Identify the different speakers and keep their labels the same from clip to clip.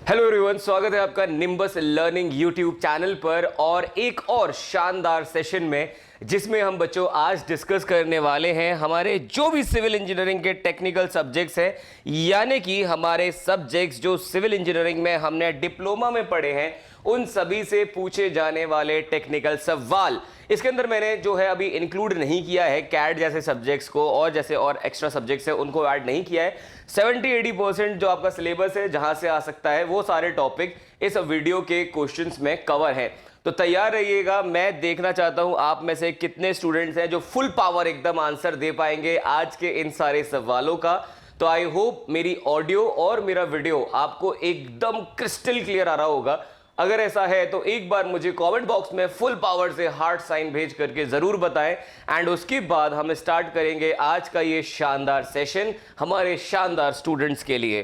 Speaker 1: Hello everyone, स्वागत है आपका निम्बस लर्निंग यूट्यूब चैनल पर और एक और शानदार सेशन में जिसमें हम बच्चों आज डिस्कस करने वाले हैं हमारे जो भी सिविल इंजीनियरिंग के टेक्निकल सब्जेक्ट्स हैं, यानी कि हमारे सब्जेक्ट्स जो सिविल इंजीनियरिंग में हमने डिप्लोमा में पढ़े हैं उन सभी से पूछे जाने वाले टेक्निकल सवाल। इसके अंदर मैंने जो है अभी इंक्लूड नहीं किया है कैट जैसे सब्जेक्ट्स को और जैसे और एक्स्ट्रा सब्जेक्ट्स है उनको ऐड नहीं किया है। 70-80% जो आपका सिलेबस है जहां से आ सकता है वो सारे टॉपिक इस वीडियो के क्वेश्चंस में कवर है। तो तैयार रहिएगा, मैं देखना चाहता हूं आप में से कितने स्टूडेंट्स हैं जो फुल पावर एकदम आंसर दे पाएंगे आज के इन सारे सवालों का। तो आई होप मेरी ऑडियो और मेरा वीडियो आपको एकदम क्रिस्टल क्लियर आ रहा होगा। अगर ऐसा है तो एक बार मुझे कमेंट बॉक्स में फुल पावर से हार्ट साइन भेज करके जरूर बताएं एंड उसके बाद हम स्टार्ट करेंगे आज का ये शानदार सेशन हमारे शानदार स्टूडेंट्स के लिए।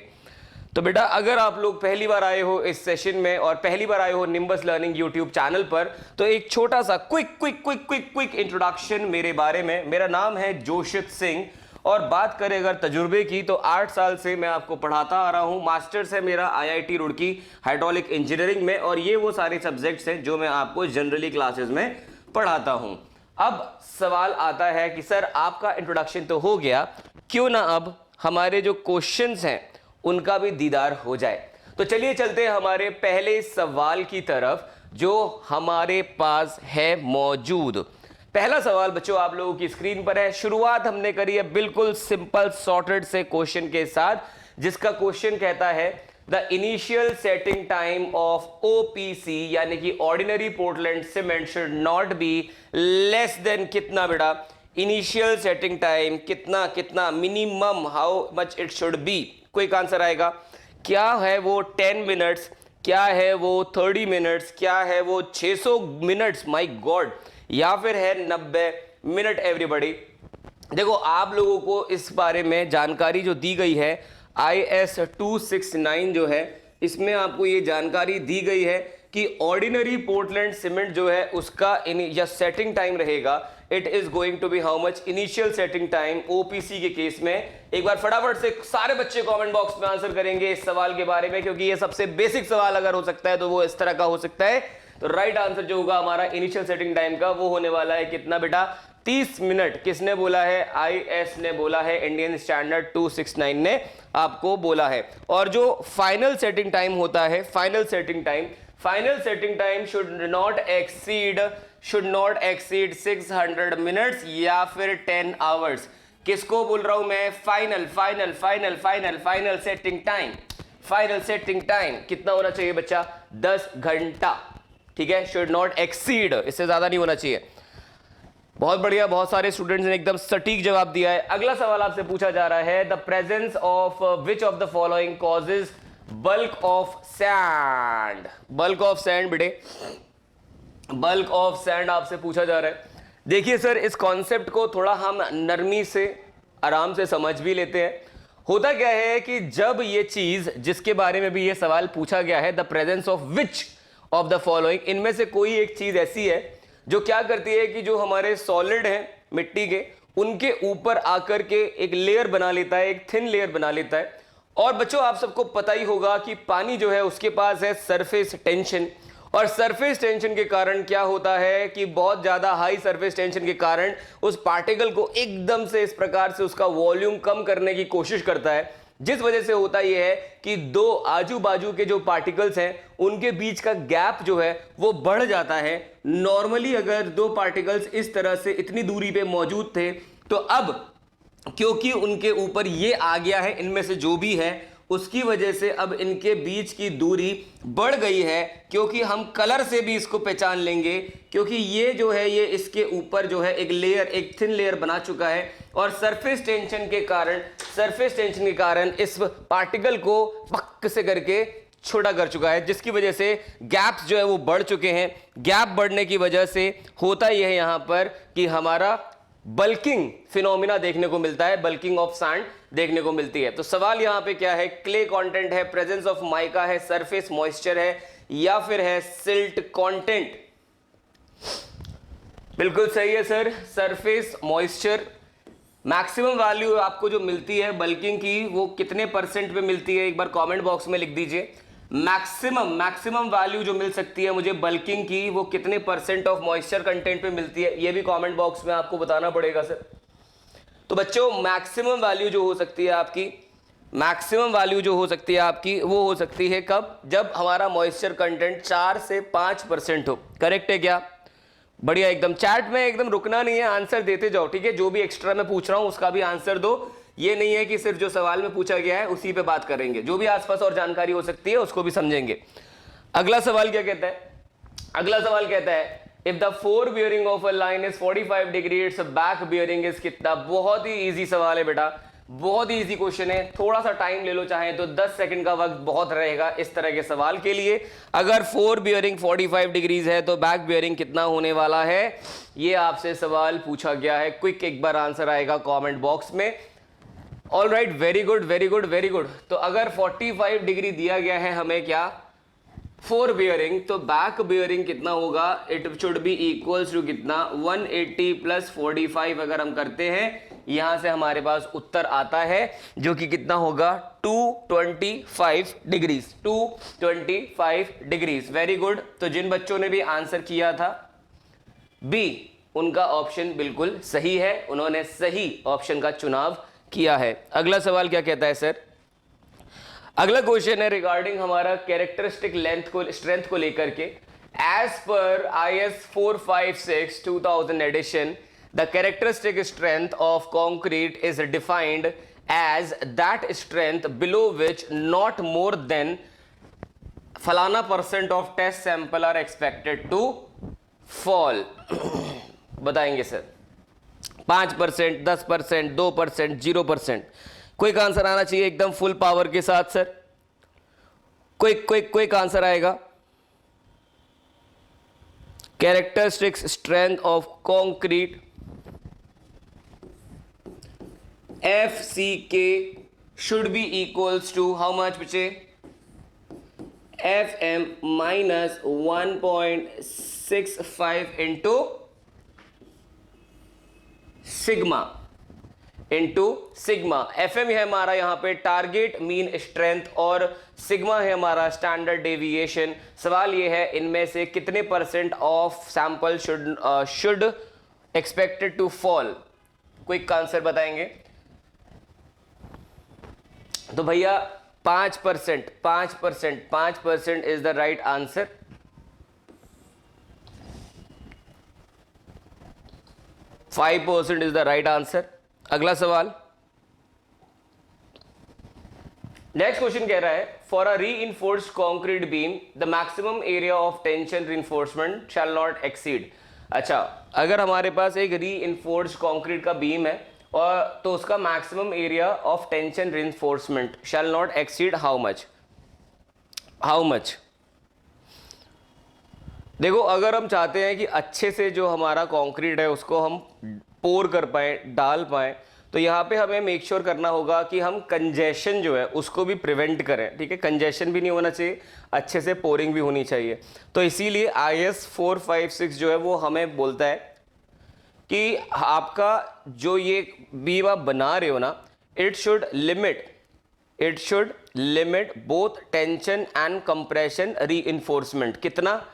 Speaker 1: तो बेटा, अगर आप लोग पहली बार आए हो इस सेशन में और पहली बार आए हो निम्बस लर्निंग यूट्यूब चैनल पर, तो एक छोटा सा क्विक इंट्रोडक्शन मेरे बारे में। मेरा नाम है जोशित सिंह और बात करें अगर तजुर्बे की तो 8 साल से मैं आपको पढ़ाता आ रहा हूं। मास्टर्स है मेरा IIT रुड़की हाइड्रोलिक इंजीनियरिंग में और ये वो सारे सब्जेक्ट्स हैं जो मैं आपको जनरली क्लासेस में पढ़ाता हूं। अब सवाल आता है कि सर आपका इंट्रोडक्शन तो हो गया, क्यों ना अब हमारे जो क्वेश्चंस हैं उनका भी दीदार हो जाए। तो चलिए चलते हैं हमारे पहले सवाल की तरफ जो हमारे पास है मौजूद। पहला सवाल बच्चों आप लोगों की स्क्रीन पर है। शुरुआत हमने करी है बिल्कुल सिंपल सॉर्टेड से क्वेश्चन के साथ, जिसका क्वेश्चन कहता है the initial setting time of OPC यानी कि ordinary Portland cement should not be less than कितना बेटा, इनिशियल सेटिंग टाइम कितना minimum how much it should B. Quick answer आएगा। क्या है वो 10 मिनट्स, क्या है वो 30 मिनट्स, क्या है वो 600 मिनट्स, माय गॉड, या फिर है 90 मिनट। एवरीबॉडी देखो, आप लोगों को इस बारे में जानकारी जो दी गई है IS 269 जो है इसमें आपको ये जानकारी दी गई है कि ऑर्डिनरी पोर्टलैंड सीमेंट जो है उसका या सेटिंग टाइम रहेगा, it is going to be how much, initial setting time OPC के केस में। एक बार फटाफट से सारे बच्चे कमेंट बॉक्स में आंसर करेंगे इस सवाल के बारे में, क्योंकि ये सबसे बेसिक सवाल अगर हो सकता है तो वो इस तरह का हो सकता है। तो राइट आंसर जो होगा हमारा इनिशियल सेटिंग टाइम का वो होने वाला है कितना बेटा, 30 मिनट। किसने बोला है? IS ने बोला है, इंडियन स्टैंडर्ड 269 ने आपको बोला है। और जो फाइनल सेटिंग टाइम होता है, final setting time should not exceed 600 minutes या फिर 10 आवर्स। किसको बोल रहा हूं मैं? फाइनल सेटिंग टाइम कितना होना चाहिए बच्चा? 10 घंटा। ठीक है, शुड नॉट एक्सीड, इससे ज्यादा नहीं होना चाहिए। बहुत बढ़िया, बहुत सारे स्टूडेंट्स ने एकदम सटीक जवाब दिया है। अगला सवाल आपसे पूछा जा रहा है the presence of which of the following causes bulk of sand. Bulk of sand बेटे, बल्क ऑफ सैंड आपसे पूछा जा रहा है। देखिए सर, इस कॉन्सेप्ट को थोड़ा हम नरमी से आराम से समझ भी लेते हैं। होता क्या है कि जब ये चीज जिसके बारे में भी ये सवाल पूछा गया है, the presence of which of the following, इनमें से कोई एक चीज ऐसी है जो क्या करती है कि जो हमारे सॉलिड हैं मिट्टी के, उनके ऊपर आकर के एक लेयर बना लेता है, एक थिन लेयर बना लेता है। और बच्चों आप सबको पता ही होगा कि पानी जो है उसके पास है सरफेस टेंशन, और सरफेस टेंशन के कारण क्या होता है कि बहुत ज्यादा हाई सरफेस टेंशन के कारण उस पार्टिकल को एकदम से इस प्रकार से उसका वॉल्यूम कम करने की कोशिश करता है, जिस वजह से होता यह है कि दो आजू बाजू के जो पार्टिकल्स हैं उनके बीच का गैप जो है वो बढ़ जाता है। नॉर्मली अगर दो पार्टिकल्स इस तरह से इतनी दूरी पे मौजूद थे, तो अब क्योंकि उनके ऊपर ये आ गया है, इनमें से जो भी है उसकी वजह से अब इनके बीच की दूरी बढ़ गई है। क्योंकि हम कलर से भी इसको पहचान लेंगे, क्योंकि ये जो है ये इसके ऊपर जो है एक लेयर, एक थिन लेयर बना चुका है, और सरफेस टेंशन के कारण इस पार्टिकल को पक से करके छोटा कर चुका है, जिसकी वजह से गैप्स जो है वो बढ़ चुके हैं। गैप बढ़ने की वजह से होता यह है यहां पर कि हमारा बल्किंग फिनोमिना देखने को मिलता है, बल्किंग ऑफ सैंड देखने को मिलती है। तो सवाल यहां पे क्या है? क्ले कंटेंट है, प्रेजेंस ऑफ माइका है, सरफेस मॉइस्चर है, या फिर है सिल्ट कंटेंट। बिल्कुल सही है sir, surface moisture. Maximum value आपको जो मिलती है बल्किंग की वो कितने परसेंट पे मिलती है, एक बार कमेंट बॉक्स में लिख दीजिए। मैक्सिमम वैल्यू जो मिल सकती है मुझे बल्किंग की, वो कितने % ऑफ मॉइस्चर कंटेंट पे मिलती है, ये भी कमेंट बॉक्स में आपको बताना पड़ेगा सर। तो बच्चों मैक्सिमम वैल्यू जो हो सकती है आपकी, मैक्सिमम वैल्यू जो हो सकती है आपकी, वो हो सकती है कब, जब हमारा मॉइस्चर कंटेंट 4 से 5% हो। करेक्ट है क्या? बढ़िया एकदम। चैट में एकदम रुकना नहीं है, आंसर देते जाओ, ठीक है? जो भी एक्स्ट्रा मैं पूछ रहा हूं उसका भी आंसर दो। ये नहीं है कि सिर्फ जो सवाल में पूछा गया है उसी पे बात करेंगे, जो भी आसपास और जानकारी हो सकती है उसको भी समझेंगे। अगला सवाल क्या कहता है? अगला सवाल कहता है if the four bearing of a line is 45 degree, it's back bearing is कितना? बहुत ही इजी सवाल है बेटा, बहुत ही इजी क्वेश्चन है। थोड़ा सा टाइम ले लो, चाहे तो 10 सेकंड का वक्त बहुत रहेगा इस तरह के सवाल के लिए। अगर फोर बियरिंग 45 डिग्रीज है तो बैक बियरिंग कितना होने वाला है, ये आपसे सवाल पूछा गया है। क्विक एक बार आंसर आएगा कमेंट बॉक्स में। All right, very good very good very good. तो अगर 45 डिग्री दिया गया है हमें क्या, फोर बियरिंग, तो बैक बियरिंग कितना होगा? It should be equals to कितना, 180 प्लस 45 अगर हम करते हैं, यहां से हमारे पास उत्तर आता है जो कि कितना होगा, 225 डिग्रीज, 225 डिग्रीज। Very good. तो जिन बच्चों ने भी आंसर किया था बी, उनका ऑप्शन बिल्कुल सही है, उन्होंने सही ऑप्शन का चुनाव किया है। अगला सवाल क्या कहता है सर? अगला क्वेश्चन है रिगार्डिंग हमारा कैरेक्टरिस्टिक स्ट्रेंथ को लेकर के। As per IS 456 2000 edition, the characteristic strength of concrete is defined as that strength below which not more than फलाना % of test sample are expected to fall. बताएंगे sir? 5%, 10%, 2%, 0%? Quick answer आना चाहिए एकदम full power के साथ sir. Quick quick quick answer आएगा। Characteristics strength of concrete FCK should be equals to how much बच्चे? FM minus 1.65 into sigma, FM है हमारा यहाँ पे टारगेट मीन स्ट्रेंथ और सिग्मा है हमारा स्टैंडर्ड डेविएशन। सवाल ये है इनमें से कितने % of sample should expected to fall? Quick answer बताएंगे। तो भैया 5% is the right answer. 5% is the right answer. अगला सवाल, नेक्स्ट क्वेश्चन कह रहा है for a reinforced concrete beam the maximum area of tension reinforcement shall not exceed. अच्छा, अगर हमारे पास एक रीइंफोर्स्ड कंक्रीट का बीम है और तो उसका maximum area of tension reinforcement shall not exceed how much? देखो, अगर हम चाहते हैं कि अच्छे से जो हमारा कंक्रीट है उसको हम पोर कर पाए, डाल पाए, तो यहाँ पे हमें मेक श्योर करना होगा कि हम कंजेशन जो है उसको भी प्रिवेंट करें। ठीक है, कंजेशन भी नहीं होना चाहिए, अच्छे से पोरिंग भी होनी चाहिए। तो इसीलिए IS 456 जो है वो हमें बोलता है कि आपका जो ये बीम आप बना रहे हो ना, it should limit both tension and compression reinforcement. कितना?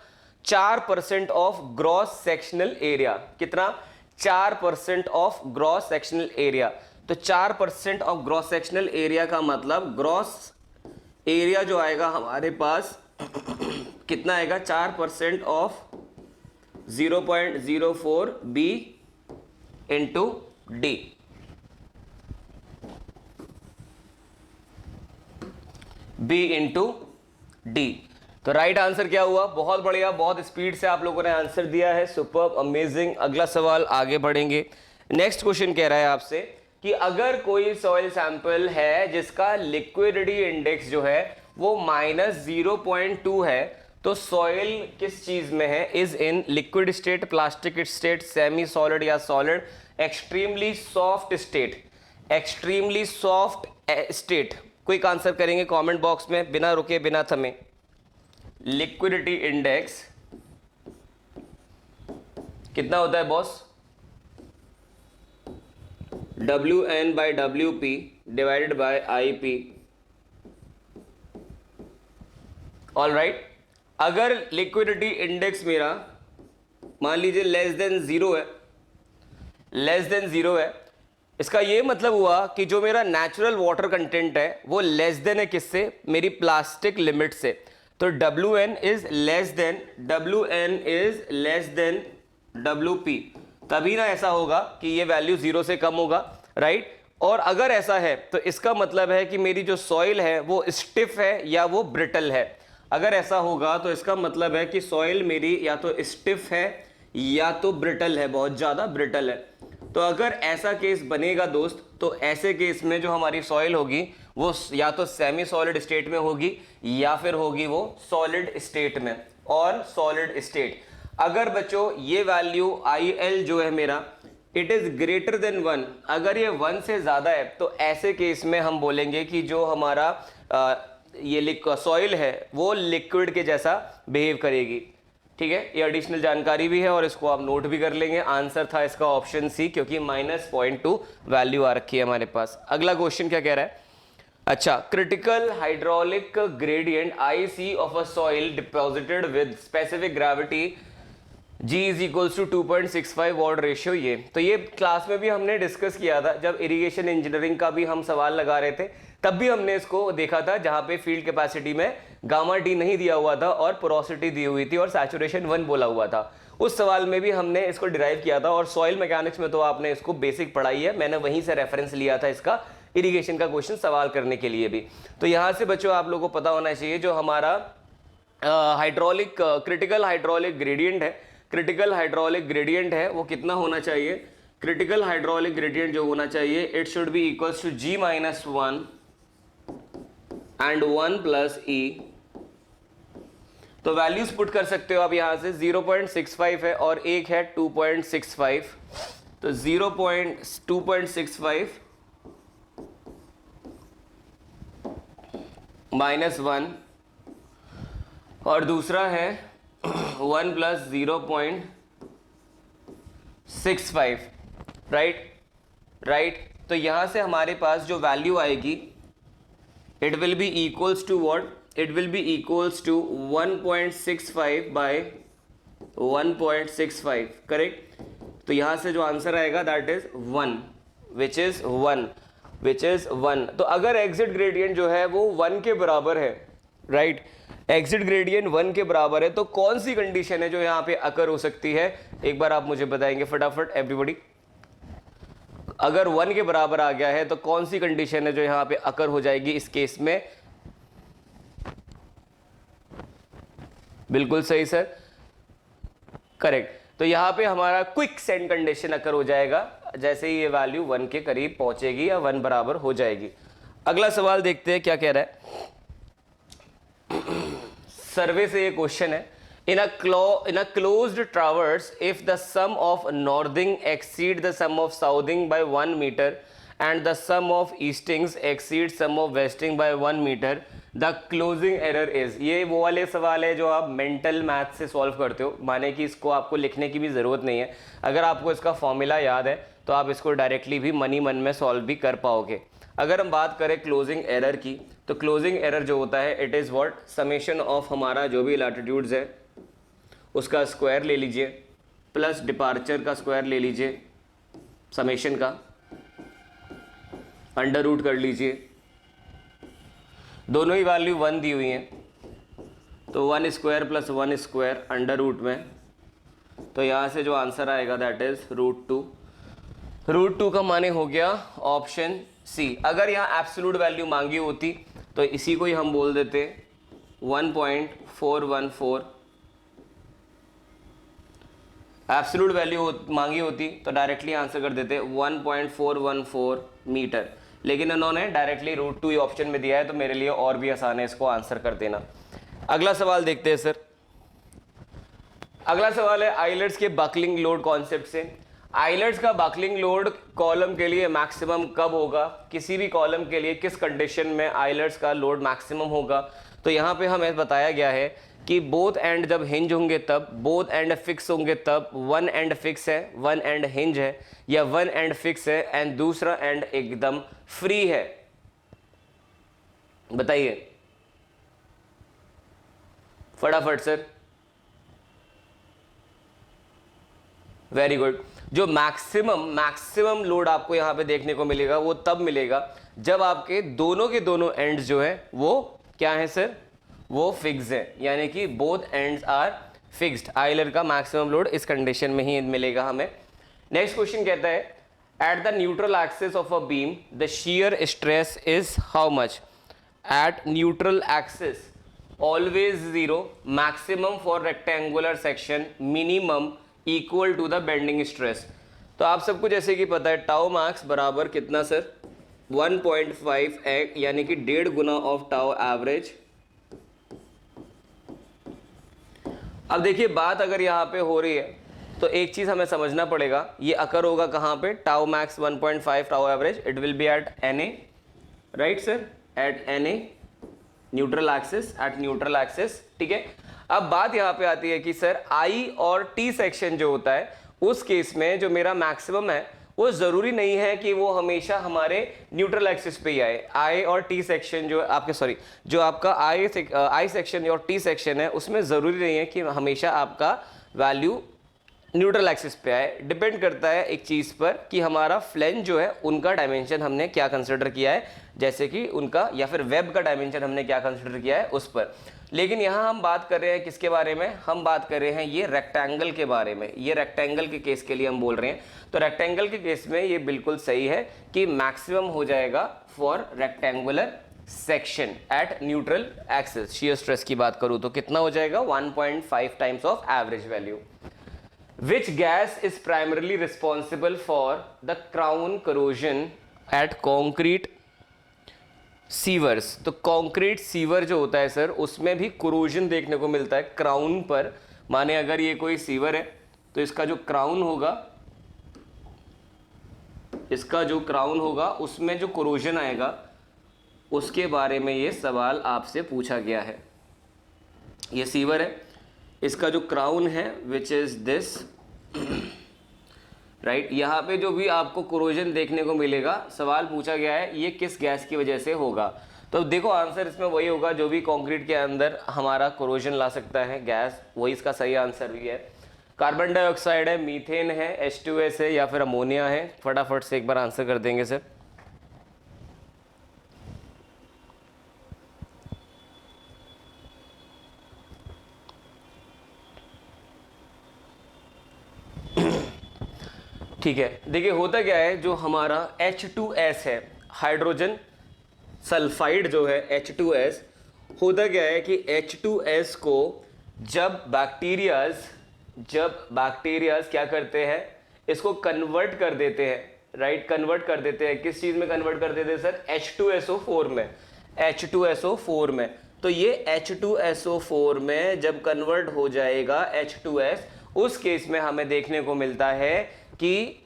Speaker 1: 4% ऑफ ग्रॉस सेक्शनल एरिया। कितना? 4% ऑफ ग्रॉस सेक्शनल एरिया। तो 4% ऑफ ग्रॉस सेक्शनल एरिया का मतलब ग्रॉस एरिया जो आएगा हमारे पास कितना आएगा? 4% of 0.04 B into D। B into D। तो राइट आंसर क्या हुआ? बहुत बढ़िया, बहुत स्पीड से आप लोगों ने आंसर दिया है, सुपर्ब, अमेजिंग। अगला सवाल आगे बढ़ेंगे। नेक्स्ट क्वेश्चन कह रहा है आपसे कि अगर कोई सॉइल सैंपल है जिसका लिक्विडिटी इंडेक्स जो है वो -0.2 है, तो सॉइल किस चीज में है? Is in liquid state, plastic state, semi solid या solid, extremely soft state, extremely soft state. Quick answer करेंगे कमेंट बॉक्स में, बिना रुके बिना थमे। लिक्विडिटी इंडेक्स कितना होता है boss? WN/WP divided by IP all right, अगर लिक्विडिटी इंडेक्स मेरा मान लीजिए लेस देन जीरो है, लेस देन जीरो है, इसका ये मतलब हुआ कि जो मेरा नेचुरल वाटर कंटेंट है वो लेस देन है किससे, मेरी प्लास्टिक लिमिट से। तो Wn is less than, Wn is less than Wp, तभी ना ऐसा होगा कि ये वैल्यू जीरो से कम होगा, राइट। और अगर ऐसा है तो इसका मतलब है कि मेरी जो सॉइल है वो स्टिफ है या वो ब्रिटल है। अगर ऐसा होगा तो इसका मतलब है कि सॉइल मेरी या तो स्टिफ है या तो ब्रिटल है, बहुत ज़्यादा ब्रिटल है। तो अगर ऐसा केस बनेगा दोस्त, तो ऐसे केस में जो हमारी सॉइल होगी वो या तो सेमी सॉलिड स्टेट में होगी या फिर होगी वो सॉलिड स्टेट में। और सॉलिड स्टेट, अगर बच्चों ये वैल्यू IL जो है मेरा इट इज ग्रेटर देन 1, अगर ये 1 से ज़्यादा है तो ऐसे केस में हम बोलेंगे कि जो हमारा ये सॉइल है वो लिक्विड के जैसा बिहेव करेगी। ठीक है, ये एडिशनल जानकारी भी है और इसको आप नोट भी कर लेंगे। आंसर था इसका ऑप्शन सी, क्योंकि -0.2 वैल्यू आ रखी है हमारे पास। अगला क्वेश्चन क्या कह रहा है, अच्छा, critical hydraulic gradient IC of a soil deposited with specific gravity G is equals to 2.65 what ratio. ये तो ये क्लास में भी हमने डिस्कस किया था, जब इरिगेशन इंजीनियरिंग का भी हम सवाल लगा रहे थे तब भी हमने इसको देखा था, जहां पे फील्ड कैपेसिटी में गामा डी नहीं दिया हुआ था और पोरोसिटी दी हुई थी और सैचुरेशन 1 बोला हुआ था। उस सवाल में भी हमने इसको डिराइव किया था, और सॉइल मैकेनिक्स में तो आपने इसको बेसिक पढ़ाई है, मैंने वहीं से रेफरेंस लिया था इसका इरिगेशन का क्वेश्चन सवाल करने के लिए भी। तो यहाँ से बच्चों आप लोगों को पता होना चाहिए जो हमारा हाइड्रोलिक क्रिटिकल हाइड्रोलिक ग्रेडियंट है, क्रिटिकल हाइड्रोलिक ग्रेडियंट है वो कितना होना चाहिए, क्रिटिकल हाइड्रोलिक ग्रेडियंट जो होना चाहिए it should be equals to G-1 and 1 plus E। तो वैल्यूज पुट कर सकते हो आप यहां से, 0.65 है और एक है 2.65, तो 2.65 -1 और दूसरा है 1 प्लस 0.65, राइट। तो यहां से हमारे पास जो वैल्यू आएगी it will be equals to what, it will be equals to 1.65 by 1.65, correct. तो यहां से जो आंसर आएगा दैट इज 1, विच इज 1। तो अगर एग्जिट ग्रेडियंट जो है वो 1 के बराबर है, राइट, एग्जिट ग्रेडियंट 1 के बराबर है, तो कौन सी कंडीशन है जो यहाँ पे अकर हो सकती है, एक बार आप मुझे बताएंगे फटाफट एवरीबॉडी। अगर 1 के बराबर आ गया है तो कौन सी कंडीशन है जो यहाँ पे अकर हो जाएगी इस केस में, बिल्कुल सही सर, करेक्ट। तो यहाँ पे हमारा क्विक सेंड कंडीशन अकर हो जाएगा जैसे ही ये वैल्यू 1 के करीब पहुंचेगी या 1 बराबर हो जाएगी। अगला सवाल देखते हैं क्या कह रहा है, सर्वे से ये क्वेश्चन है, in a closed traverse if the sum of northing exceed the sum of southing by 1 meter and the sum of eastings exceed sum of westing by 1 meter the closing error is। ये वो वाले सवाल है जो आप mental math से solve करते हो, माने कि इसको आपको लिखने की भी ज़रूरत नहीं है, अगर आपको इसका फॉर्मूला याद है तो आप इसको डायरेक्टली भी मन में सॉल्व भी कर पाओगे। अगर हम बात करें क्लोजिंग एरर की, तो क्लोजिंग एरर जो होता है it is what, summation of हमारा जो भी लैटिट्यूड्स है उसका स्क्वायर ले लीजिए प्लस डिपार्चर का स्क्वायर ले लीजिए, समेशन का अंडर रूट कर लीजिए, दोनों ही वैल्यू 1 दी हुई हैं, तो 1 square plus 1 square under root में, तो यहाँ से जो आंसर आएगा दैट इज √2। √2 का माने हो गया ऑप्शन सी। अगर यहाँ एब्सोल्यूट वैल्यू मांगी होती तो इसी को ही हम बोल देते 1.414, एब्सोल्यूट वैल्यू मांगी होती तो डायरेक्टली आंसर कर देते 1.414 मीटर, लेकिन उन्होंने डायरेक्टली √2 ही ऑप्शन में दिया है, तो मेरे लिए और भी आसान है इसको आंसर कर देना। अगला सवाल देखते हैं सर, अगला सवाल है आइलट्स के बकलिंग लोड कॉन्सेप्ट से। आइलट्स का बकलिंग लोड कॉलम के लिए मैक्सिमम कब होगा, किसी भी कॉलम के लिए किस कंडीशन में आइलट्स का लोड मैक्सिमम होगा। तो यहाँ पे हमें बताया गया है कि बोथ एंड जब हिंज होंगे तब, बोथ एंड फिक्स होंगे तब, वन एंड फिक्स है, वन एंड हिंज है, या वन एंड फिक्स है एंड दूसरा एंड एकदम फ्री है, बताइए। फटाफट सर। Very good. जो मैक्सिमम लोड आपको यहां पे देखने को मिलेगा वो तब मिलेगा जब आपके के दोनों एंड्स जो है वो क्या है सर, वो फिक्स है, यानी कि both ends are fixed. Euler का मैक्सिमम लोड इस कंडीशन में ही मिलेगा हमें। नेक्स्ट क्वेश्चन कहता है at the neutral axis of a beam the shear stress is how much. At neutral axis always zero, maximum for rectangular section, minimum equal to the bending stress. तो आप सबको जैसे कि पता है टाउ मैक्स बराबर कितना सर, 1.5 यानी कि 1.5 गुना ऑफ टाउ एवरेज। अब देखिए बात अगर यहाँ पे हो रही है तो एक चीज हमें समझना पड़ेगा, ये अकर होगा कहाँ पे, tau max 1.5 tau average, it will be at Na, right sir, at Na neutral axis, at neutral axis. ठीक है, अब बात यहाँ पे आती है कि सर आई और टी सेक्शन जो होता है उस केस में जो मेरा मैक्सिमम है वो जरूरी नहीं है कि वो हमेशा हमारे न्यूट्रल एक्सिस पे ही आए। आई और टी सेक्शन जो आपके जो आपका आई सेक्शन और टी सेक्शन है उसमें जरूरी नहीं है कि हमेशा आपका वैल्यू न्यूट्रल एक्सिस पे आए। डिपेंड करता है एक चीज़ पर कि हमारा फ्लेंज जो है उनका डायमेंशन हमने क्या कंसिडर किया है, जैसे कि उनका या फिर वेब का डायमेंशन हमने क्या कंसिडर किया है उस पर। लेकिन यहाँ हम बात कर रहे हैं किसके बारे में, हम बात कर रहे हैं ये रेक्टेंगल के बारे में। ये रेक्टेंगल के केस के लिए हम बोल रहे हैं। तो रेक्टेंगल के केस में ये बिल्कुल सही है कि मैक्सिमम हो जाएगा for rectangular section at neutral axis. Shear stress की बात करूँ तो कितना हो जाएगा, 1.5 times of average value. Which gas is primarily responsible for the crown corrosion at concrete sewers. तो कंक्रीट सीवर जो होता है सर उसमें भी कोरोजन देखने को मिलता है क्राउन पर। माने अगर ये कोई सीवर है तो इसका जो क्राउन होगा उसमें जो कोरोजन आएगा उसके बारे में ये सवाल आपसे पूछा गया है। ये सीवर है, इसका जो क्राउन है विच इज दिस, राइट। यहाँ पे जो भी आपको कोरोजन देखने को मिलेगा, सवाल पूछा गया है ये किस गैस की वजह से होगा। तो देखो आंसर इसमें वही होगा जो भी कंक्रीट के अंदर हमारा कोरोजन ला सकता है गैस, वही इसका सही आंसर भी है। कार्बन डाइऑक्साइड है, मीथेन है, H2S है या फिर अमोनिया है। फटाफट से एक बार आंसर कर देंगे सर। ठीक है, देखिए होता क्या है, जो हमारा H2S है, हाइड्रोजन सल्फाइड जो है H2S, होता क्या है कि H2S को जब बैक्टीरियाज क्या करते हैं, इसको कन्वर्ट कर देते हैं, राइट। कन्वर्ट कर देते हैं किस चीज में कन्वर्ट कर देते हैं सर, H2SO4 में, H2SO4 में। तो ये H2SO4 में जब कन्वर्ट हो जाएगा H2S, उस केस में हमें देखने को मिलता है कि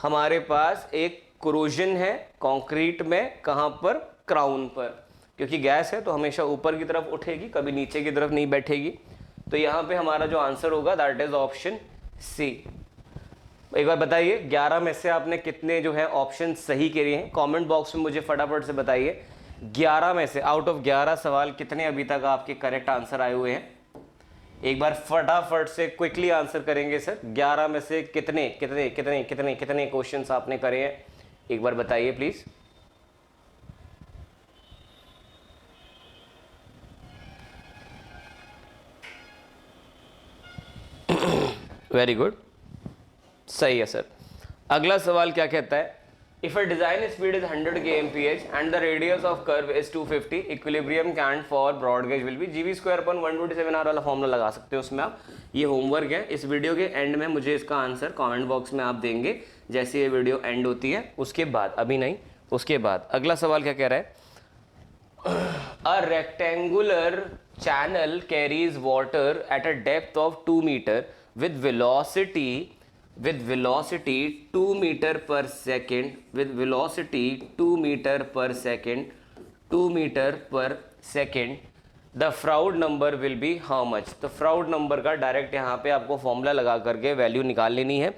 Speaker 1: हमारे पास एक कोरोजन है कंक्रीट में, कहां पर, क्राउन पर। क्योंकि गैस है तो हमेशा ऊपर की तरफ उठेगी, कभी नीचे की तरफ नहीं बैठेगी। तो यहां पे हमारा जो आंसर होगा दैट इज ऑप्शन सी। एक बार बताइए 11 में से आपने कितने जो है ऑप्शन सही किए हैं, कमेंट बॉक्स में मुझे फटाफट से बताइए। 11 में से आउट ऑफ 11 सवाल कितने अभी तक आपके करेक्ट आंसर आए हुए हैं। एक बार फटाफट से क्विकली आंसर करेंगे सर। 11 में से कितने कितने कितने कितने कितने क्वेश्चंस आपने करे हैं, एक बार बताइए प्लीज। वेरी गुड, सही है सर। अगला सवाल क्या कहता है, If a design speed is 100 kmph and the radius of curve is 250, equilibrium count for broad gauge will be gv²/127r वाला फॉर्मूला लगा सकते हो उसमें आप। ये होमवर्क है, इस वीडियो के एंड में मुझे इसका आंसर कमेंट बॉक्स में आप देंगे जैसे ये वीडियो एंड होती है उसके बाद, अभी नहीं उसके बाद। अगला सवाल क्या कह रहा है, a rectangular channel carries water at a depth of 2 metre with velocity 2 meter per second, with velocity 2 meter per second, 2 meter per second, the Froude number will be how much। तो Froude नंबर का direct यहाँ पे आपको formula लगा करके value निकाल लेनी है।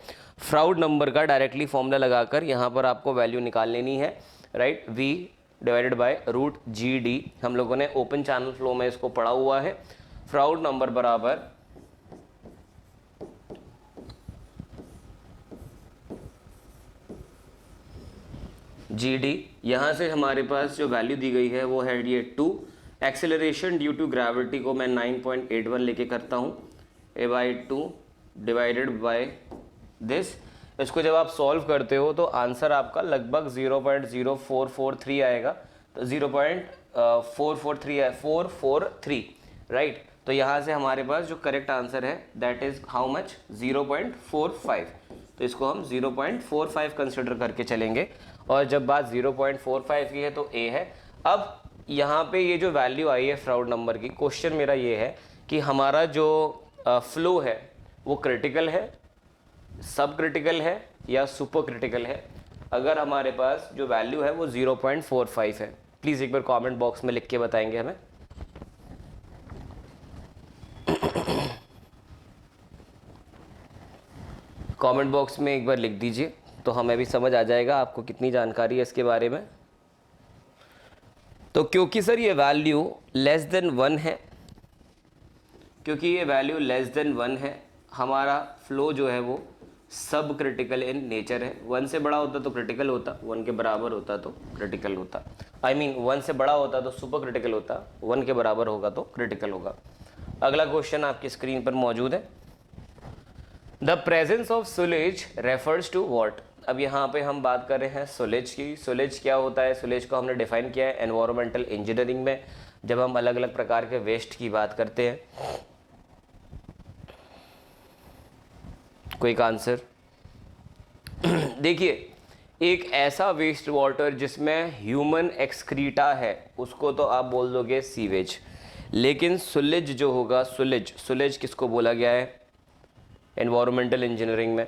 Speaker 1: Froude नंबर का डायरेक्टली फॉर्मूला लगाकर यहाँ पर आपको वैल्यू निकाल लेनी है, राइट। V/√GD हम लोगों ने ओपन चैनल फ्लो में इसको पढ़ा हुआ है। फ्राउड नंबर बराबर GD। यहाँ से हमारे पास जो वैल्यू दी गई है वो है ये 2। एक्सेलरेशन ड्यू टू ग्रेविटी को मैं 9.81 लेके करता हूँ, a/2 डिवाइडेड बाय दिस। इसको जब आप सॉल्व करते हो तो आंसर आपका लगभग 0.0443 आएगा, तो 0.443 राइट। तो यहाँ से हमारे पास जो करेक्ट आंसर है दैट इज हाउ मच, 0.45। तो इसको हम 0.45 कंसिडर करके चलेंगे, और जब बात 0.45 की है तो ए है। अब यहाँ पे ये जो वैल्यू आई है फ्राउड नंबर की, क्वेश्चन मेरा ये है कि हमारा जो फ्लो है वो क्रिटिकल है, सब क्रिटिकल है या सुपर क्रिटिकल है। अगर हमारे पास जो वैल्यू है वो 0.45 है, प्लीज़ एक बार कमेंट बॉक्स में लिख के बताएंगे हमें। कमेंट बॉक्स में एक बार लिख दीजिए तो हमें भी समझ आ जाएगा आपको कितनी जानकारी है इसके बारे में। तो क्योंकि सर ये वैल्यू लेस देन 1 है, क्योंकि ये वैल्यू लेस देन 1 है, हमारा फ्लो जो है वो सब क्रिटिकल इन नेचर है। 1 से बड़ा होता तो क्रिटिकल होता, 1 के बराबर होता तो क्रिटिकल होता, आई मीन 1 से बड़ा होता तो सुपर क्रिटिकल होता, 1 के बराबर होगा तो क्रिटिकल होगा। अगला क्वेश्चन आपकी स्क्रीन पर मौजूद है। The presence of sullage refers to what. अब यहाँ पे हम बात कर रहे हैं सुलेज की। सुलेज क्या होता है? सुलेज को हमने डिफाइन किया है एनवायरमेंटल इंजीनियरिंग में, जब हम अलग अलग प्रकार के वेस्ट की बात करते हैं। कोई आंसर? देखिए, एक ऐसा वेस्ट वाटर जिसमें ह्यूमन एक्सक्रीटा है उसको तो आप बोल दोगे सीवेज, लेकिन सुलेज जो होगा, सुलेज किसको बोला गया है एनवायरमेंटल इंजीनियरिंग में?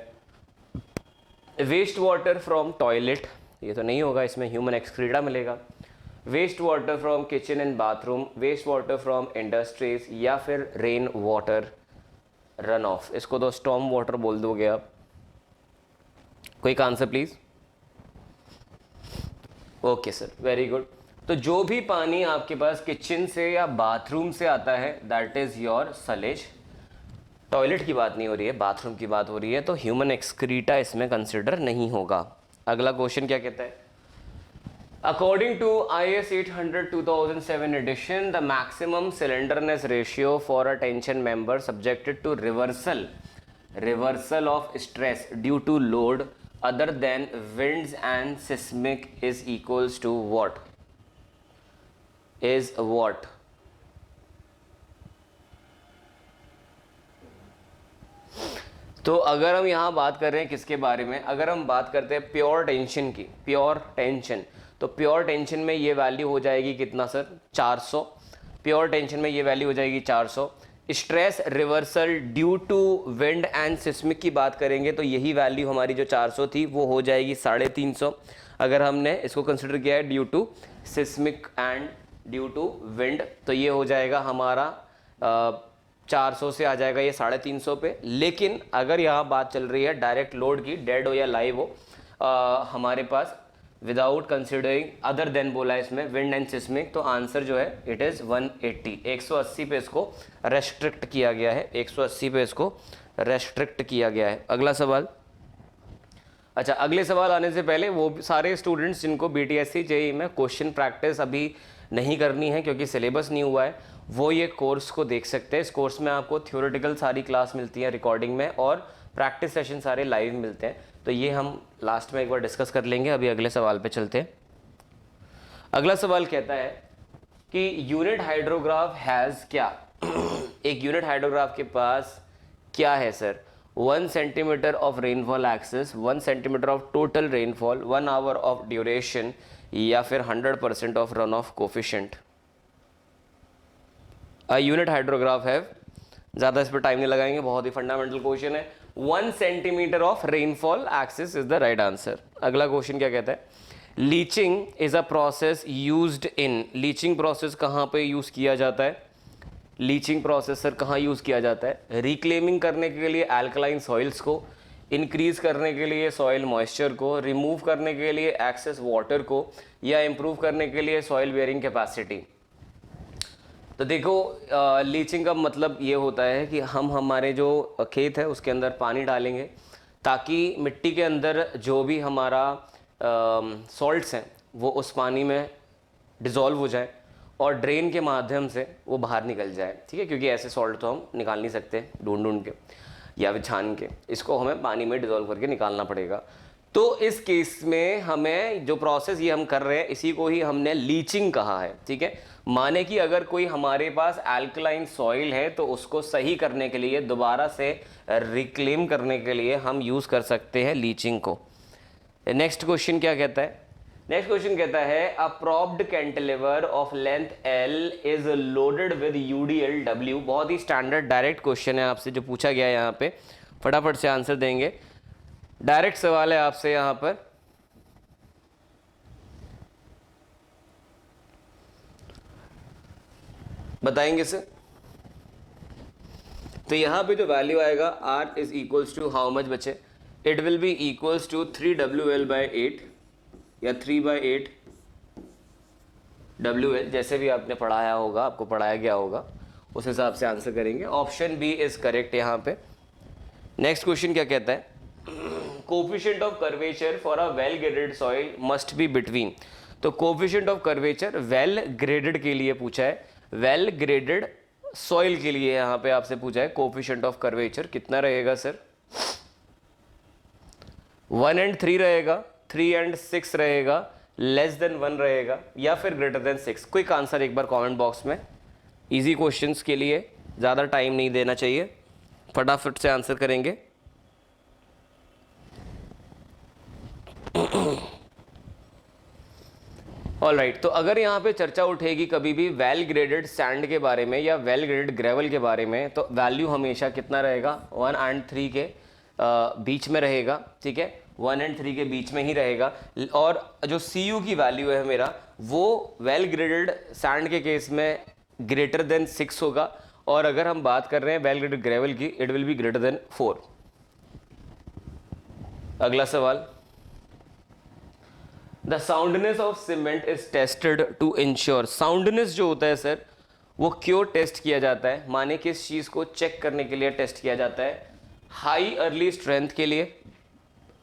Speaker 1: वेस्ट वाटर फ्रॉम टॉयलेट, ये तो नहीं होगा, इसमें ह्यूमन एक्सक्रीटा मिलेगा। Waste water from kitchen and bathroom, waste water from industries, या फिर रेन वाटर रन ऑफ, इसको तो स्टॉर्म वाटर बोल दोगे आप। कोई answer please? Okay sir, very good. तो जो भी पानी आपके पास किचन से या बाथरूम से आता है दैट इज योर सलेज। टॉयलेट की बात नहीं हो रही है, बाथरूम की बात हो रही है, तो ह्यूमन एक्सक्रीटा इसमें कंसिडर नहीं होगा। अगला क्वेश्चन क्या कहता है? According to IS 800 2007 edition, the maximum slenderness ratio for a tension member subjected to reversal of stress due to load other than winds and seismic is equals to what? Is what? तो अगर हम यहाँ बात कर रहे हैं किसके बारे में, अगर हम बात करते हैं प्योर टेंशन की, प्योर टेंशन, तो प्योर टेंशन में ये वैल्यू हो जाएगी कितना सर? 400। प्योर टेंशन में ये वैल्यू हो जाएगी 400। Stress reversal due to wind and seismic की बात करेंगे तो यही वैल्यू हमारी जो 400 थी वो हो जाएगी 350। अगर हमने इसको कंसिडर किया है due to seismic and due to wind, तो ये हो जाएगा हमारा 400 से आ जाएगा ये 350 पे। लेकिन अगर यहाँ बात चल रही है डायरेक्ट लोड की, डेड हो या लाइव हो, हमारे पास विदाउट कंसिडरिंग अदर देन बोला है इसमें विंड एंड सिस्मिक, तो आंसर जो है इट इज़ 180। 180 पे इसको रेस्ट्रिक्ट किया गया है, 180 पे इसको रेस्ट्रिक्ट किया गया है। अगला सवाल। अच्छा, अगले सवाल आने से पहले वो सारे स्टूडेंट्स जिनको BTSC JEE में क्वेश्चन प्रैक्टिस अभी नहीं करनी है क्योंकि सिलेबस नहीं हुआ है, वो ये कोर्स को देख सकते हैं। इस कोर्स में आपको थ्योरेटिकल सारी क्लास मिलती है रिकॉर्डिंग में, और प्रैक्टिस सेशन सारे लाइव मिलते हैं, तो ये हम लास्ट में एक बार डिस्कस कर लेंगे। अभी अगले सवाल पे चलते हैं। अगला सवाल कहता है कि यूनिट हाइड्रोग्राफ हैज़ क्या? एक यूनिट हाइड्रोग्राफ के पास क्या है sir? 1 centimetre of rainfall excess, 1 centimetre of total rainfall, 1 hour of duration, या फिर 100% of run off coefficient. Unit hydrograph है, ज़्यादा इस पर टाइम नहीं लगाएंगे, बहुत ही फंडामेंटल क्वेश्चन है। 1 centimetre of rainfall axis is the right answer. अगला क्वेश्चन क्या कहता है? Leaching is a process used in, leaching process कहाँ पे यूज़ किया जाता है? लीचिंग प्रोसेस सर कहाँ यूज़ किया जाता है? रिक्लेमिंग करने के लिए एल्कलाइन सॉइल्स को, इंक्रीज करने के लिए सॉइल मॉइस्चर को, रिमूव करने के लिए एक्सेस वाटर को, या इम्प्रूव करने के लिए सॉइल बेयरिंग कैपेसिटी। तो देखो लीचिंग का मतलब ये होता है कि हम हमारे जो खेत है उसके अंदर पानी डालेंगे ताकि मिट्टी के अंदर जो भी हमारा सॉल्ट्स हैं वो उस पानी में डिज़ोल्व हो जाए और ड्रेन के माध्यम से वो बाहर निकल जाए, ठीक है, क्योंकि ऐसे सॉल्ट तो हम निकाल नहीं सकते ढूंढ ढूंढ के या फिर छान के, इसको हमें पानी में डिज़ोल्व करके निकालना पड़ेगा। तो इस केस में हमें जो प्रोसेस ये हम कर रहे हैं इसी को ही हमने लीचिंग कहा है, ठीक है। माने कि अगर कोई हमारे पास अल्कलाइन सॉइल है तो उसको सही करने के लिए, दोबारा से रिक्लेम करने के लिए हम यूज़ कर सकते हैं लीचिंग को। नेक्स्ट क्वेश्चन क्या कहता है? नेक्स्ट क्वेश्चन कहता है a propped cantilever of length L is loaded with UDLW। बहुत ही स्टैंडर्ड डायरेक्ट क्वेश्चन है आपसे जो पूछा गया है यहाँ पे, फटाफट से आंसर देंगे। डायरेक्ट सवाल है आपसे यहाँ पर, बताएंगे सर। तो यहाँ पे जो वैल्यू आएगा R is equals to how much बचे? It will be equals to 3WL/8 या 3/8 WL, जैसे भी आपने पढ़ाया होगा, आपको पढ़ाया गया होगा उस हिसाब से आंसर करेंगे। ऑप्शन बी इज करेक्ट यहाँ पे। नेक्स्ट क्वेश्चन क्या कहता है? Coefficient of curvature for a well graded soil must be between. तो coefficient of curvature well graded के लिए पूछा है, वेल ग्रेडेड सॉइल के लिए यहाँ पे आपसे पूछा है कोफिशिएंट ऑफ कर्वेचर कितना रहेगा सर? 1 and 3 रहेगा, 3 and 6 रहेगा, लेस देन 1 रहेगा या फिर ग्रेटर देन 6? क्विक आंसर एक बार कमेंट बॉक्स में। इजी क्वेश्चंस के लिए ज़्यादा टाइम नहीं देना चाहिए, फटाफट से आंसर करेंगे। ऑलराइट, तो अगर यहाँ पे चर्चा उठेगी कभी भी वेल ग्रेडेड सैंड के बारे में या वेल ग्रेडेड ग्रेवल के बारे में, तो वैल्यू हमेशा कितना रहेगा? 1 and 3 के बीच में रहेगा, ठीक है, 1 and 3 के बीच में ही रहेगा। और जो CU की वैल्यू है मेरा, वो वेल ग्रेडेड सैंड के केस में ग्रेटर देन 6 होगा, और अगर हम बात कर रहे हैं वेल ग्रेडेड ग्रेवल की, it will be greater than 4। अगला सवाल, the soundness of cement is tested to ensure. Soundness जो होता है सर वो क्यों टेस्ट किया जाता है? माने किस चीज़ को चेक करने के लिए टेस्ट किया जाता है? हाई अर्ली स्ट्रेंथ के लिए,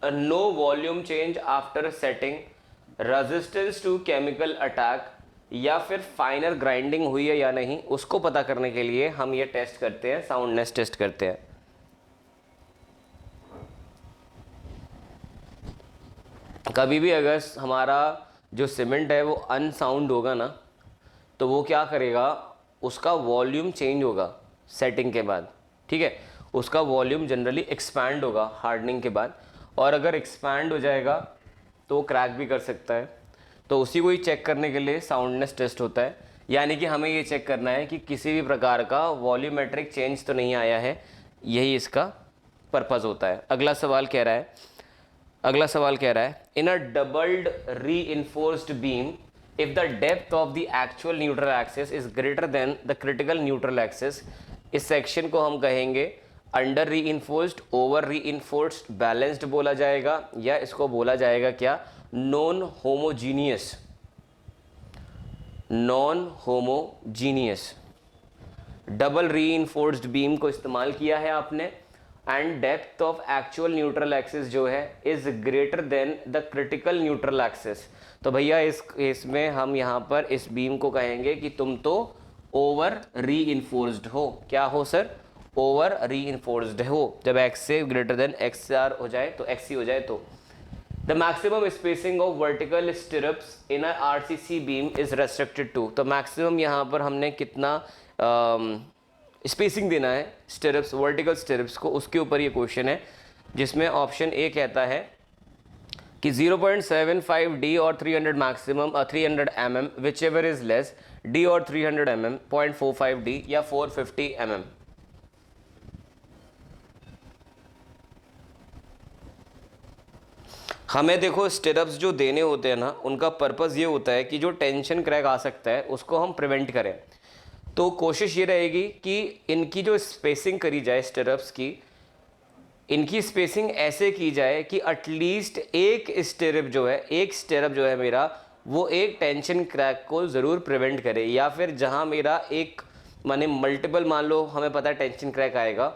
Speaker 1: no volume change after setting, resistance to chemical attack, या फिर फाइनर ग्राइंडिंग हुई है या नहीं उसको पता करने के लिए हम ये टेस्ट करते हैं, साउंडनेस टेस्ट करते हैं। कभी भी अगर हमारा जो सीमेंट है वो अनसाउंड होगा ना, तो वो क्या करेगा, उसका वॉल्यूम चेंज होगा सेटिंग के बाद, ठीक है, उसका वॉल्यूम जनरली एक्सपैंड होगा हार्डनिंग के बाद, और अगर एक्सपैंड हो जाएगा तो वो क्रैक भी कर सकता है। तो उसी को ही चेक करने के लिए साउंडनेस टेस्ट होता है, यानी कि हमें ये चेक करना है कि किसी भी प्रकार का वॉल्यूमेट्रिक चेंज तो नहीं आया है, यही इसका पर्पज़ होता है। अगला सवाल कह रहा है, in a doubled reinforced beam if the depth of the actual neutral axis is greater than the critical neutral axis, इस सेक्शन को हम कहेंगे under reinforced, over reinforced, balanced बोला जाएगा, या इसको बोला जाएगा क्या, non homogeneous. Non homogeneous double reinforced beam को इस्तेमाल किया है आपने, and depth of actual neutral axis जो है is greater than the critical neutral axis. तो भैया इस केस में हम यहाँ पर इस बीम को कहेंगे कि तुम तो ओवर रीइंफोर्स्ड हो। क्या हो सर? ओवर रीइंफोर्स्ड हो। जब एक्स से ग्रेटर देन XR हो जाए तो XC हो जाए तो। The maximum spacing of vertical stirrups in a RCC beam is restricted to. तो मैक्सिमम यहाँ पर हमने कितना स्पेसिंग देना है स्टिरप्स, वर्टिकल स्टिरप्स को, उसके ऊपर ये क्वेश्चन है, जिसमें ऑप्शन ए कहता है कि 0.75 D और 300 maximum 300 mm which ever is less, D और 300 mm 0.45 D या 450 mm। हमें देखो स्टिरप्स जो देने होते हैं ना, उनका पर्पज़ ये होता है कि जो टेंशन क्रैक आ सकता है उसको हम प्रिवेंट करें। तो कोशिश ये रहेगी कि इनकी जो स्पेसिंग करी जाए स्टिरप्स की, इनकी स्पेसिंग ऐसे की जाए कि एटलीस्ट एक स्टिरप जो है मेरा वो एक टेंशन क्रैक को ज़रूर प्रिवेंट करे, या फिर जहाँ मेरा एक माने मल्टीपल, मान लो हमें पता है टेंशन क्रैक आएगा,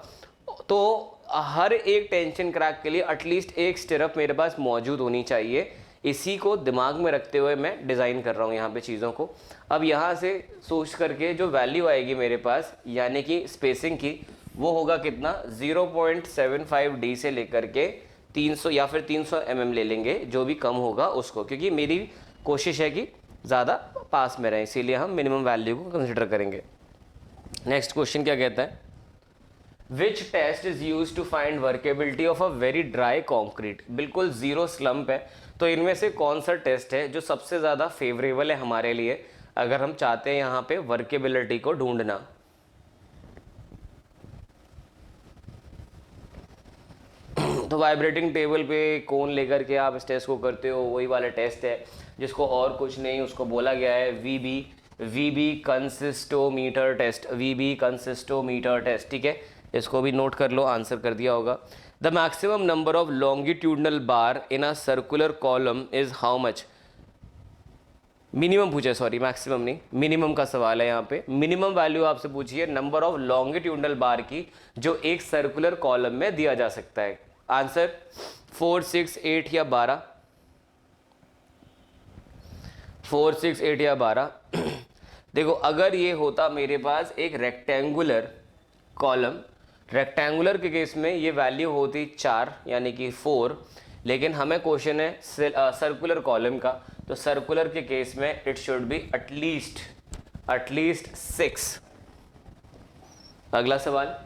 Speaker 1: तो हर एक टेंशन क्रैक के लिए एटलीस्ट एक स्टिरअप मेरे पास मौजूद होनी चाहिए। इसी को दिमाग में रखते हुए मैं डिज़ाइन कर रहा हूँ यहाँ पे चीज़ों को। अब यहाँ से सोच करके जो वैल्यू आएगी मेरे पास, यानी कि स्पेसिंग की, वो होगा कितना, 0.75 डी से लेकर के 300 या फिर 300 mm ले लेंगे, जो भी कम होगा उसको, क्योंकि मेरी कोशिश है कि ज़्यादा पास में रहे, इसीलिए हम मिनिमम वैल्यू को कंसिडर करेंगे। नेक्स्ट क्वेश्चन क्या कहता है, which test is use to find workability of a very dry concrete. बिल्कुल जीरो स्लम्प है, तो इनमें से कौन सा टेस्ट है जो सबसे ज़्यादा फेवरेबल है हमारे लिए अगर हम चाहते हैं यहाँ पे वर्केबिलिटी को ढूंढना। तो वाइब्रेटिंग टेबल पे कौन लेकर के आप इस टेस्ट को करते हो, वही वाला टेस्ट है जिसको और कुछ नहीं, उसको बोला गया है वीबी कंसिस्टोमीटर टेस्ट, वीबी कंसिस्टोमीटर टेस्ट। ठीक है, इसको भी नोट कर लो, आंसर कर दिया होगा। The maximum number of longitudinal bar in a circular column is how much. Minimum पूछा, सॉरी मैक्सिमम नहीं, मिनिमम का सवाल है यहाँ पे। मिनिमम वैल्यू आपसे पूछिए नंबर ऑफ लॉन्गिट्यूडनल बार की जो एक सर्कुलर कॉलम में दिया जा सकता है। आंसर 4, 6, 8 या 12। 4, 6, 8 या 12। देखो, अगर ये होता मेरे पास एक रेक्टेंगुलर कॉलम, रेक्टेंगुलर के केस में ये वैल्यू होती 4 यानी कि 4, लेकिन हमें क्वेश्चन है सर्कुलर कॉलम का, तो सर्कुलर के केस में इट शुड बी एटलीस्ट 6। अगला सवाल,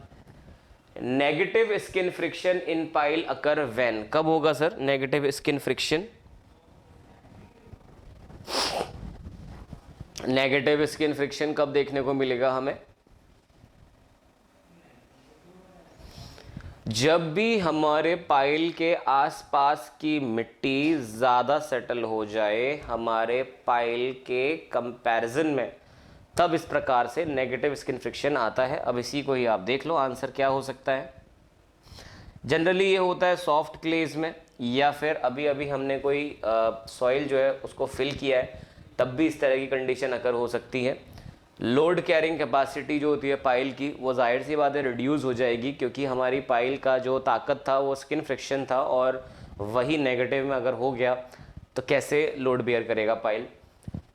Speaker 1: negative skin friction in pile occur when. कब होगा sir negative skin friction? Negative skin friction कब देखने को मिलेगा हमें? जब भी हमारे पाइल के आसपास की मिट्टी ज़्यादा सेटल हो जाए हमारे पाइल के कंपैरिजन में, तब इस प्रकार से नेगेटिव स्किन फ्रिक्शन आता है। अब इसी को ही आप देख लो, आंसर क्या हो सकता है। जनरली ये होता है सॉफ्ट क्लेज में, या फिर अभी अभी हमने कोई सॉइल जो है उसको फिल किया है, तब भी इस तरह की कंडीशन अकर हो सकती है। लोड कैरिंग कैपेसिटी जो होती है पाइल की, वो जाहिर सी बात है रिड्यूस हो जाएगी, क्योंकि हमारी पाइल का जो ताकत था वो स्किन फ्रिक्शन था, और वही नेगेटिव में अगर हो गया तो कैसे लोड बेयर करेगा पाइल।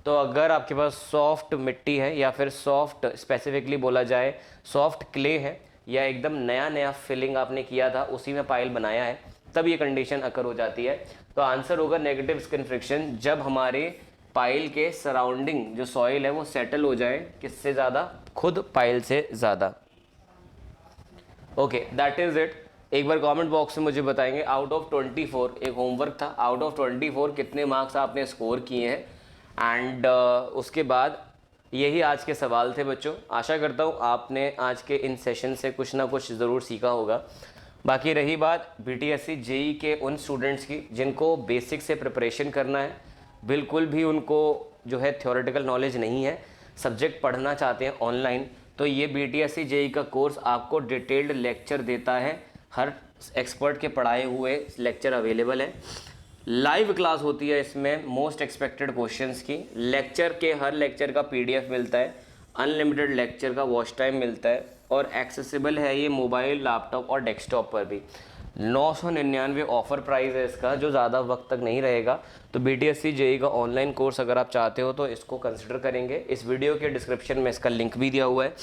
Speaker 1: तो अगर आपके पास सॉफ्ट मिट्टी है, या फिर सॉफ्ट स्पेसिफिकली बोला जाए सॉफ्ट क्ले है, या एकदम नया फिलिंग आपने किया था उसी में पाइल बनाया है, तब ये कंडीशन अकर हो जाती है। तो आंसर होगा नेगेटिव स्किन फ्रिक्शन, जब हमारे पाइल के सराउंडिंग जो सॉइल है वो सेटल हो जाए, किससे ज़्यादा, खुद पाइल से ज़्यादा। Okay, that is it. एक बार कमेंट बॉक्स में मुझे बताएंगे आउट ऑफ 24, एक होमवर्क था, आउट ऑफ 24 कितने मार्क्स आपने स्कोर किए हैं। एंड उसके बाद यही आज के सवाल थे बच्चों। आशा करता हूँ आपने आज के इन सेशन से कुछ ना कुछ ज़रूर सीखा होगा। बाकी रही बात BTSC JEE के उन स्टूडेंट्स की जिनको बेसिक से प्रिपरेशन करना है, बिल्कुल भी उनको जो है थ्योरेटिकल नॉलेज नहीं है, सब्जेक्ट पढ़ना चाहते हैं ऑनलाइन, तो ये BTSC JEE का कोर्स आपको डिटेल्ड लेक्चर देता है। हर एक्सपर्ट के पढ़ाए हुए लेक्चर अवेलेबल है, लाइव क्लास होती है इसमें मोस्ट एक्सपेक्टेड क्वेश्चंस की, लेक्चर के हर लेक्चर का PDF मिलता है, अनलिमिटेड लेक्चर का वॉच टाइम मिलता है, और एक्सेसिबल है ये मोबाइल, लैपटॉप और डेस्कटॉप पर भी। 999 ऑफर प्राइस है इसका, जो ज़्यादा वक्त तक नहीं रहेगा। तो BTSC JEE का ऑनलाइन कोर्स अगर आप चाहते हो तो इसको कंसिडर करेंगे। इस वीडियो के डिस्क्रिप्शन में इसका लिंक भी दिया हुआ है,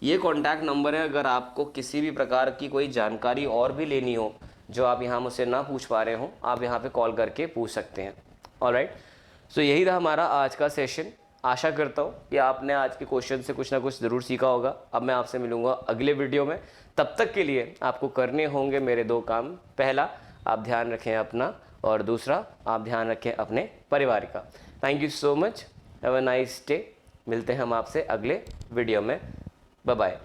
Speaker 1: ये कॉन्टैक्ट नंबर है। अगर आपको किसी भी प्रकार की कोई जानकारी और भी लेनी हो जो आप यहाँ मुझसे ना पूछ पा रहे हो, आप यहाँ पे कॉल करके पूछ सकते हैं। ऑलराइट, सो यही था हमारा आज का सेशन। आशा करता हूँ कि आपने आज के क्वेश्चन से कुछ ना कुछ ज़रूर सीखा होगा। अब मैं आपसे मिलूँगा अगले वीडियो में, तब तक के लिए आपको करने होंगे मेरे 2 काम। पहला, आप ध्यान रखें अपना, और दूसरा, आप ध्यान रखें अपने परिवार का। Thank you so much, have a nice day. मिलते हैं हम आपसे अगले वीडियो में, बाय बाय।